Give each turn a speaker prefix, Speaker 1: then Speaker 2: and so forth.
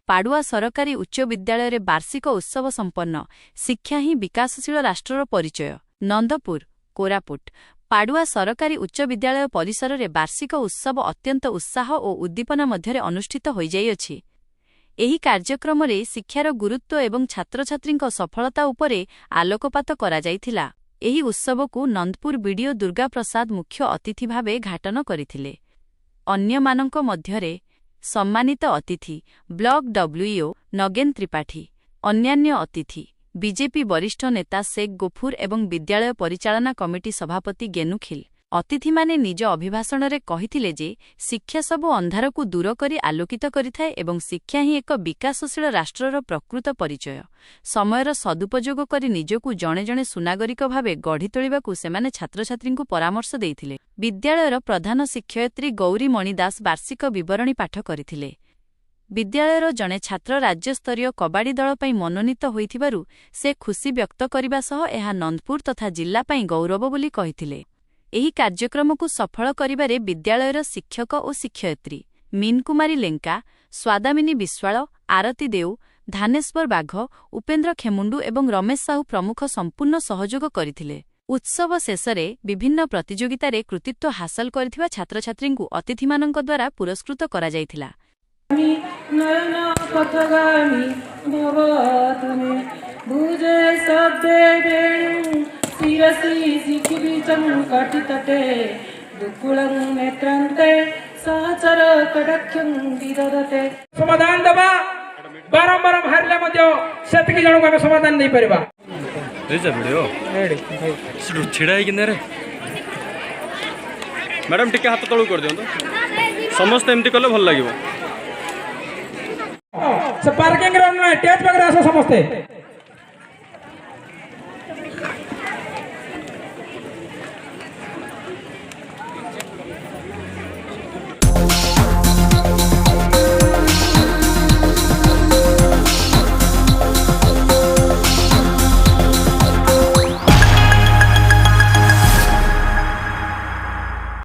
Speaker 1: पाडुआ सरकारी उच्च विद्यालय वार्षिक उत्सव संपन्न। शिक्षा ही विकासशील राष्ट्रर परिचय। नंदपुर कोरापुट पाडुआ सरकारी उच्च विद्यालय परिसर में वार्षिक उत्सव अत्यंत उत्साह और उद्दीपना मध्य अनुष्ठित हो जाइछि। एही कार्यक्रम रे शिक्षार गुरुत्व एवं छात्र छात्री सफलता उपरे आलोकपात करा जायथिला। एही उत्सव को नंदपुर बीडीओ दुर्गा प्रसाद मुख्य अतिथि भावे घाटन करथिले। अन्यमानंक मध्यरे सम्मानित अतिथि ब्लॉक डब्ल्यूईओ नगेन त्रिपाठी, अन्यान्य अतिथि बीजेपी वरिष्ठ नेता शेख गफूर एवं विद्यालय परिचालना कमिटी सभापति गेनुखिल। अतिथि माने निज अभिभाषण रे कहिथिले जे शिक्षा सबु अंधार को दूर करी आलोकित करिथाए एवं शिक्षा ही एक विकासशील राष्ट्रर प्रकृत परिचय। समयर सदुपयोग करी निजकु जणे जणे सुनागरिक भावे गढ़ी तोलिबाकु सेमाने छात्र छात्री को परामर्श देइथिले। विद्यालयर प्रधान शिक्षयित्री गौरी मणि दास वार्षिक विवरणी पाठ करिथिले। विद्यालयर जणे छात्र राज्यस्तरीय कबाडी दल पई मनोनीत होइथिबारु से खुशी व्यक्त करिबा सह एहा नंदपुर तथा जिल्ला पई गौरव बोली कहिथिले। एही कार्यक्रम को सफल करिबारे विद्यालयर शिक्षक और शिक्षयित्री मीन कुमारी लेंका, स्वादामिनी विश्वाल, आरती देउ, धानेश्वर बाघ, उपेन्द्र खेमुंडू एवं रमेश साहू प्रमुख संपूर्ण सहयोग करथिले। उत्सव शेषरे विभिन्न प्रतियोगितारे कृतित्व हासिल करथिबा छात्र छात्री को अतिथिमानंक द्वारा पुरस्कृत करा जायथिला।
Speaker 2: समाधान दबा बारंबार हारले मध्य सेतकी जणको आमे समाधान नै परिबा।
Speaker 3: रेजा भिडियो रेडी छिड़ा है किने रे मैडम टिके हाथ तळु कर दियंतो समस्त एमती कले भल लागिवो।
Speaker 2: से पार्किंग रे टैच बगरा समस्ते